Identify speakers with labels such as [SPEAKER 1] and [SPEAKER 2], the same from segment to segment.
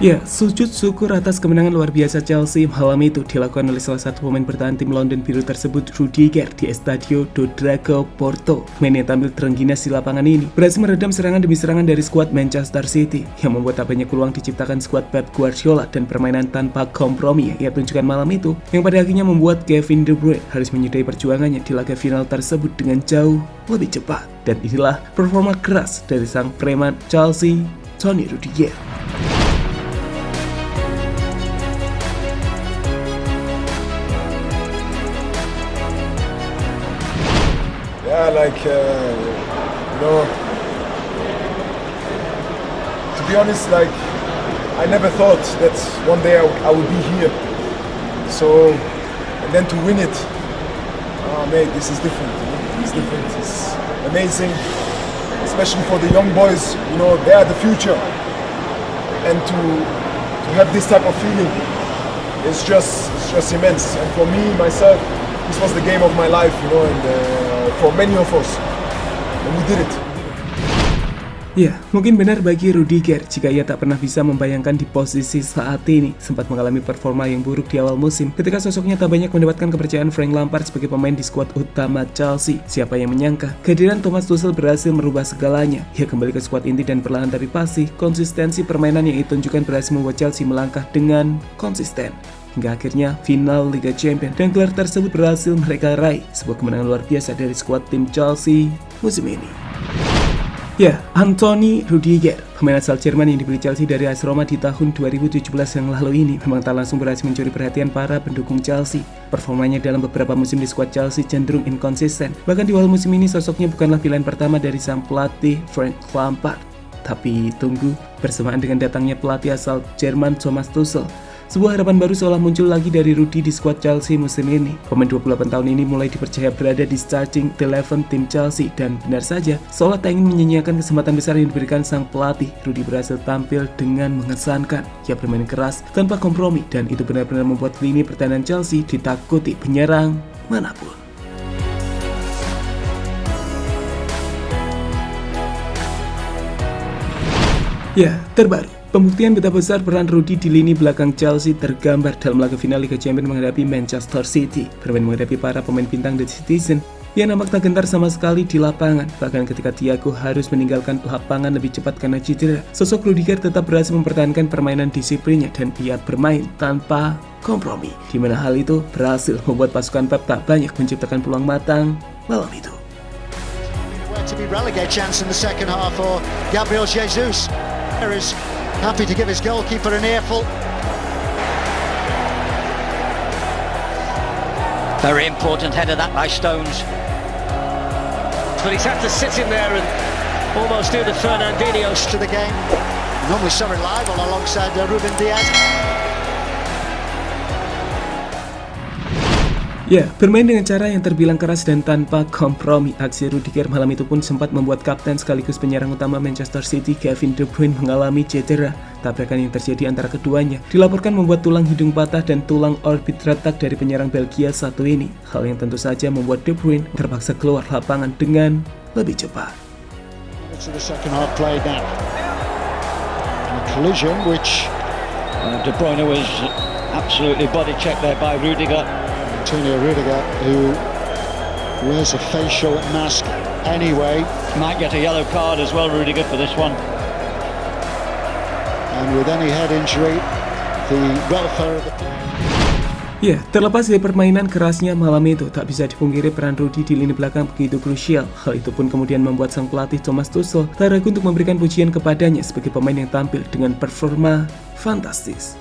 [SPEAKER 1] Ya, sujud syukur atas kemenangan luar biasa Chelsea malam itu dilakukan oleh salah satu pemain bertahan tim London Biru tersebut, Rudiger, di Estadio do Dragão, Porto. Pemain yang tampil terengginas di lapangan ini berhasil meredam serangan demi serangan dari skuad Manchester City yang membuat tak banyak peluang diciptakan skuad Pep Guardiola, dan permainan tanpa kompromi yang ia tunjukkan malam itu yang pada akhirnya membuat Kevin De Bruyne harus menyudahi perjuangannya di laga final tersebut dengan jauh lebih cepat. Dan inilah performa keras dari sang preman Chelsea, Tony Rudiger.
[SPEAKER 2] To be honest, I never thought that one day I would be here. So, and then to win it, mate, this is different. It's different. It's amazing, especially for the young boys. They are the future, and to have this type of feeling, it's just immense. And for me, myself, this was the game of my life, and for many of us, and we did it.
[SPEAKER 1] Ya, mungkin benar bagi Rudiger jika ia tak pernah bisa membayangkan di posisi saat ini. Sempat mengalami performa yang buruk di awal musim ketika sosoknya tak banyak mendapatkan kepercayaan Frank Lampard sebagai pemain di skuad utama Chelsea. Siapa yang menyangka kehadiran Thomas Tuchel berhasil merubah segalanya. Ia kembali ke skuad inti dan perlahan tapi pasti konsistensi permainan yang ditunjukkan berhasil membuat Chelsea melangkah dengan konsisten hingga akhirnya final Liga Champions, dan gelar tersebut berhasil mereka raih. Sebuah kemenangan luar biasa dari skuad tim Chelsea musim ini. Ya, Anthony Rudiger, pemain asal Jerman yang dibeli Chelsea dari AS Roma di tahun 2017 yang lalu ini, memang tak langsung berhasil mencuri perhatian para pendukung Chelsea. Performanya dalam beberapa musim di skuad Chelsea cenderung inkonsisten. Bahkan di awal musim ini sosoknya bukanlah pilihan pertama dari sang pelatih Frank Lampard. Tapi tunggu, bersamaan dengan datangnya pelatih asal Jerman Thomas Tuchel, sebuah harapan baru seolah muncul lagi dari Rudi di skuad Chelsea musim ini. Pemain 28 tahun ini mulai dipercaya berada di starting 11 tim Chelsea, dan benar saja, seolah tak ingin menyia-nyiakan kesempatan besar yang diberikan sang pelatih. Rudi berhasil tampil dengan mengesankan. Ia bermain keras tanpa kompromi, dan itu benar-benar membuat lini pertahanan Chelsea ditakuti penyerang manapun. Ya, terbaru, pembuktian betapa besar peran Rudi di lini belakang Chelsea tergambar dalam laga final Liga Champions menghadapi Manchester City. Bermain menghadapi para pemain bintang The Citizen yang nampak tak gentar sama sekali di lapangan. Bahkan ketika Thiago harus meninggalkan lapangan lebih cepat karena cedera, sosok Rudiger tetap berhasil mempertahankan permainan disiplinnya dan ia bermain tanpa kompromi, di mana hal itu berhasil membuat pasukan Pep tak banyak menciptakan peluang matang malam itu.
[SPEAKER 3] To be relegate chance in the second half for Gabriel Jesus. Is happy to give his goalkeeper an earful.
[SPEAKER 4] Very important header that by Stones.
[SPEAKER 5] But he's had to sit in there and almost do the Fernandinho's
[SPEAKER 3] to the game. Normally so reliable alongside Ruben Diaz.
[SPEAKER 1] Ya, bermain dengan cara yang terbilang keras dan tanpa kompromi, aksi Rudiger malam itu pun sempat membuat kapten sekaligus penyerang utama Manchester City, Kevin De Bruyne, mengalami cedera. Tabrakan yang terjadi antara keduanya dilaporkan membuat tulang hidung patah dan tulang orbit retak dari penyerang Belgia satu ini. Hal yang tentu saja membuat De Bruyne terpaksa keluar lapangan dengan lebih cepat.
[SPEAKER 3] Collision which
[SPEAKER 4] De Bruyne was absolutely body checked there by Rudiger.
[SPEAKER 3] Antonio Rudiger, who wears a facial mask anyway.
[SPEAKER 4] Might get a yellow card as well, Rudiger, for this one.
[SPEAKER 3] And with any head injury, the welfare of the player.
[SPEAKER 1] Ya, terlepas dari permainan kerasnya malam itu, tak bisa dipungkiri peran Rudi di lini belakang begitu krusial. Hal itu pun kemudian membuat sang pelatih Thomas Tuchel tak ragu untuk memberikan pujian kepadanya sebagai pemain yang tampil dengan performa fantastis.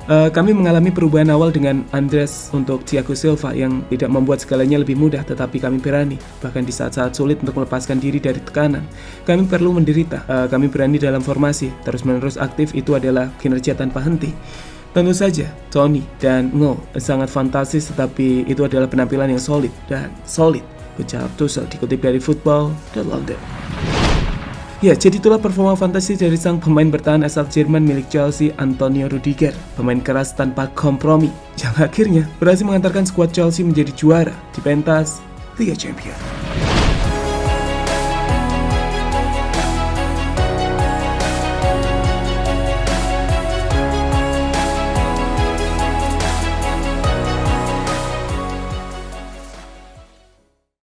[SPEAKER 1] Kami mengalami perubahan awal dengan Andres untuk Thiago Silva yang tidak membuat segalanya lebih mudah, tetapi kami berani, bahkan di saat-saat sulit untuk melepaskan diri dari tekanan. Kami perlu menderita, kami berani dalam formasi, terus-menerus aktif, itu adalah kinerja tanpa henti. Tentu saja, Tony dan Ngo sangat fantastis, tetapi itu adalah penampilan yang solid, ucap Tuchel dikutip dari Football.London. Ya, jadi itulah performa fantastis dari sang pemain bertahan asal Jerman milik Chelsea, Antonio Rudiger. Pemain keras tanpa kompromi, yang akhirnya berhasil mengantarkan skuad Chelsea menjadi juara di pentas Liga Champions.